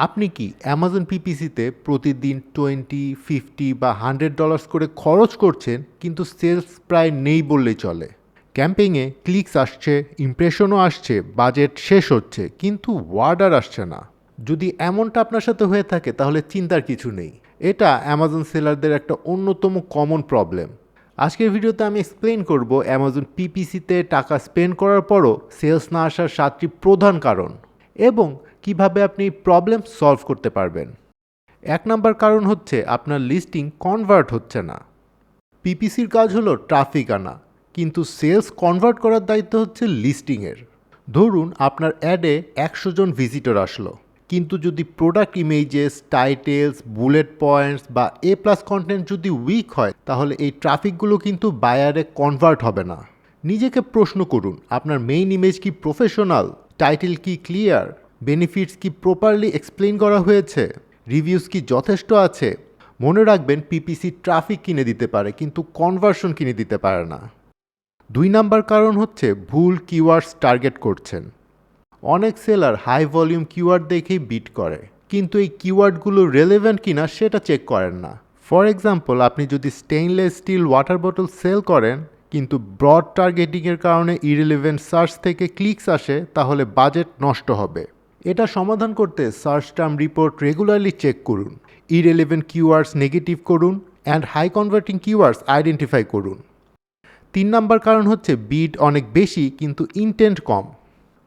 আপনি কি অ্যামাজন পিপিসিতে প্রতিদিন 20, 50 বা $100 করে খরচ করছেন কিন্তু সেলস প্রায় নেই বললেই চলে? ক্যাম্পেইনে ক্লিকস আসছে, ইমপ্রেশনও আসছে, বাজেট শেষ হচ্ছে কিন্তু অর্ডার আসছে না। যদি এমনটা আপনার সাথে হয়ে থাকে তাহলে চিন্তার কিছু নেই। এটা অ্যামাজন সেলারদের একটা অন্যতম কমন প্রবলেম। আজকের ভিডিওতে আমি এক্সপ্লেইন করব অ্যামাজন পিপিসিতে টাকা স্পেন্ড করার পরও সেলস না আসার 7টি প্রধান কারণ এবং কিভাবে আপনি প্রবলেম সলভ করতে পারবেন। 1 নাম্বার কারণ হচ্ছে আপনার লিস্টিং কনভার্ট হচ্ছে না। পিপিসির কাজ হলো ট্রাফিক আনা, কিন্তু সেলস কনভার্ট করার দায়িত্ব হচ্ছে লিস্টিংয়ের। ধরুন আপনার অ্যাডে 100 জন ভিজিটর আসলো, কিন্তু যদি product images, titles, bullet points বা A+ কন্টেন্ট যদি উইক হয় তাহলে এই ট্রাফিকগুলো কিন্তু বায়ারে কনভার্ট হবে না। নিজেকে প্রশ্ন করুন, আপনার মেইন ইমেজ কি প্রফেশনাল, টাইটেল কি ক্লিয়ার, বেনিফিটস কি প্রপারলি এক্সপ্লেইন করা হয়েছে, রিভিউস কি যথেষ্ট আছে। মনে রাখবেন পিপিসি ট্রাফিক কিনে দিতে পারে কিন্তু কনভার্সন কিনে দিতে পারে না। 2 নাম্বার কারণ হচ্ছে ভুল কিওয়ার্ডস টার্গেট করছেন। অনেক সেলার হাই ভলিউম কিওয়ার্ড দেখেই বিট করে, কিন্তু এই কিওয়ার্ডগুলো রেলেভেন্ট কিনা সেটা চেক করেন না। ফর এক্সাম্পল, আপনি যদি স্টেইনলেস স্টিল ওয়াটার বোতল সেল করেন কিন্তু ব্রড টার্গেটিংয়ের কারণে ইরিলেভেন্ট সার্চ থেকে ক্লিকস আসে তাহলে বাজেট নষ্ট হবে। এটা সমাধান করতে search term report regularly check করুন, ইরেলেভেন্ট কিওয়ার্ডস নেগেটিভ করুন and high converting keywords identify করুন। 3 নাম্বার কারণ হচ্ছে বিড অনেক বেশি কিন্তু ইনটেন্ট কম।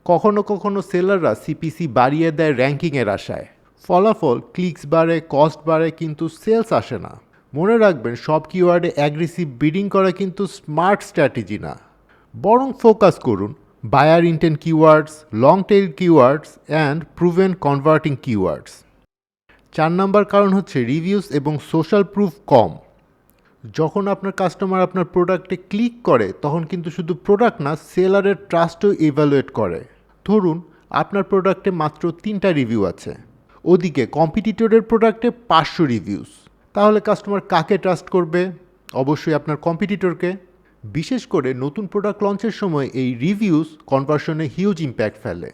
কখনো কখনো সেলাররা সিপিসি বাড়িয়ে দেয় র্যাঙ্কিংয়ের আশায়। ফলাফল ক্লিকস বাড়ে, কস্ট বাড়ে কিন্তু সেলস আসে না। মনে রাখবেন সব কিওয়ার্ডে অ্যাগ্রেসিভ বিডিং করা কিন্তু স্মার্ট স্ট্র্যাটেজি না। বরং ফোকাস করুন buyer intent keywords, long tail keywords and proven converting keywords. 4 number কারণ হচ্ছে রিভিউস এবং সোশ্যাল প্রুফ কম। যখন আপনার কাস্টমার আপনার প্রোডাক্টে ক্লিক করে তখন কিন্তু শুধু প্রোডাক্ট না, সেলারের ট্রাস্টও ইভ্যালুয়েট করে। ধরুন আপনার প্রোডাক্টে মাত্র 3টা রিভিউ আছে, ওদিকে কম্পিটিটরের প্রোডাক্টে 500 রিভিউস। তাহলে কাস্টমার কাকে ট্রাস্ট করবে? অবশ্যই আপনার কম্পিটিটরকে। বিশেষ করে নতুন প্রোডাক্ট লঞ্চের সময় এই রিভিউস কনভার্সনে হিউজ ইম্প্যাক্ট ফেলে।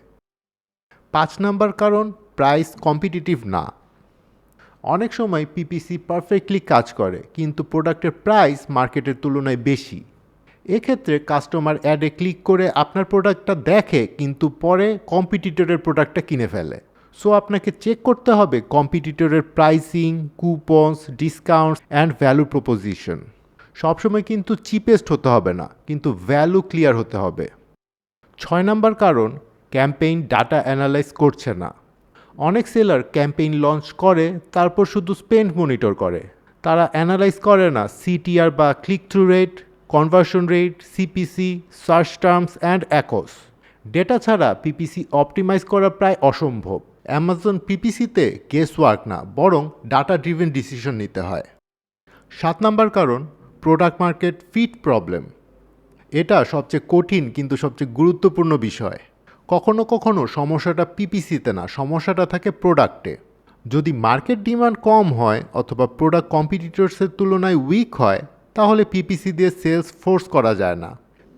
5 নাম্বার কারণ প্রাইস কম্পিটিটিভ না। অনেক সময় পিপিসি পারফেক্টলি কাজ করে কিন্তু প্রোডাক্টের প্রাইস মার্কেটের তুলনায় বেশি। এক্ষেত্রে কাস্টমার অ্যাডে ক্লিক করে আপনার প্রোডাক্টটা দেখে কিন্তু পরে কম্পিটিটরের প্রোডাক্টটা কিনে ফেলে। সো আপনাকে চেক করতে হবে কম্পিটিটরের pricing, coupons, discounts and value proposition. সবসময় কিন্তু চিপেস্ট হতে হবে না, কিন্তু ভ্যালু ক্লিয়ার হতে হবে। 6 নাম্বার কারণ ক্যাম্পেইন ডাটা অ্যানালাইজ করছে না। অনেক সেলার ক্যাম্পেইন লঞ্চ করে তারপর শুধু স্পেন্ড মনিটর করে। তারা অ্যানালাইজ করে না সিটিআর বা click through rate, conversion rate, CPC, search terms and ACoS. Data ছাড়া পিপিসি অপটিমাইজ করা প্রায় অসম্ভব। অ্যামাজন পিপিসিতে গেস ওয়ার্ক না, বরং ডাটা ড্রিভেন ডিসিশন নিতে হয়। 7 নাম্বার কারণ প্রোডাক্ট মার্কেট ফিট প্রবলেম। এটা সবচেয়ে কঠিন কিন্তু সবচেয়ে গুরুত্বপূর্ণ বিষয়। কখনো কখনো সমস্যাটা পিপিসিতে না, সমস্যাটা থাকে প্রোডাক্টে। যদি মার্কেট ডিমান্ড কম হয় অথবা প্রোডাক্ট কম্পিটিটরসের তুলনায় উইক হয় তাহলে পিপিসি দিয়ে সেলস ফোর্স করা যায় না।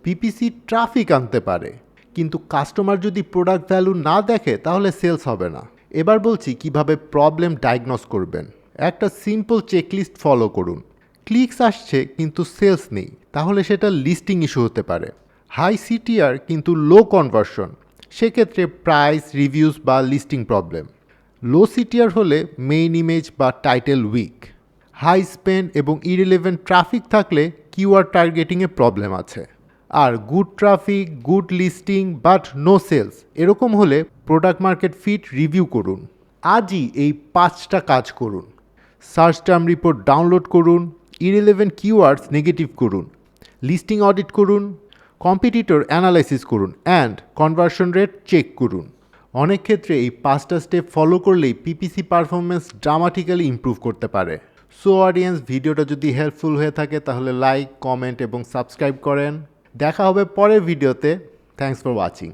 পিপিসি ট্রাফিক আনতে পারে কিন্তু কাস্টমার যদি প্রোডাক্ট ভ্যালু না দেখে তাহলে সেলস হবে না। এবার বলছি কিভাবে প্রবলেম ডায়াগনোস করবেন। একটা সিম্পল চেকলিস্ট ফলো করুন। ক্লিকস আসছে কিন্তু সেলস নেই তাহলে সেটা লিস্টিং ইস্যু হতে পারে। হাই সিটিআর কিন্তু লো কনভার্সন, সেক্ষেত্রে প্রাইস, রিভিউস বা লিস্টিং প্রবলেম। লো সিটিআর হলে মেইন ইমেজ বা টাইটেল উইক। হাই স্পেন্ড এবং ইরিলেভেন্ট ট্রাফিক থাকলে কিওয়ার্ড টার্গেটিংয়ে প্রবলেম আছে। আর good traffic, good listing but no sales এরকম হলে প্রোডাক্ট মার্কেট ফিট রিভিউ করুন। আজই এই 5টা কাজ করুন। সার্চ টার্ম রিপোর্ট ডাউনলোড করুন, ইরিলেভেন্ট কিওয়ার্ডস নেগেটিভ করুন, লিস্টিং অডিট করুন, কম্পিটিটর অ্যানালাইসিস করুন অ্যান্ড কনভার্সন রেট চেক করুন। অনেক ক্ষেত্রে এই 5টা স্টেপ ফলো করলেই পিপিসি পারফরমেন্স ড্রামাটিক্যালি ইমপ্রুভ করতে পারে। সো অডিয়েন্স, ভিডিওটা যদি হেল্পফুল হয়ে থাকে তাহলে লাইক, কমেন্ট এবং সাবস্ক্রাইব করেন। দেখা হবে পরের ভিডিওতে। Thanks for watching.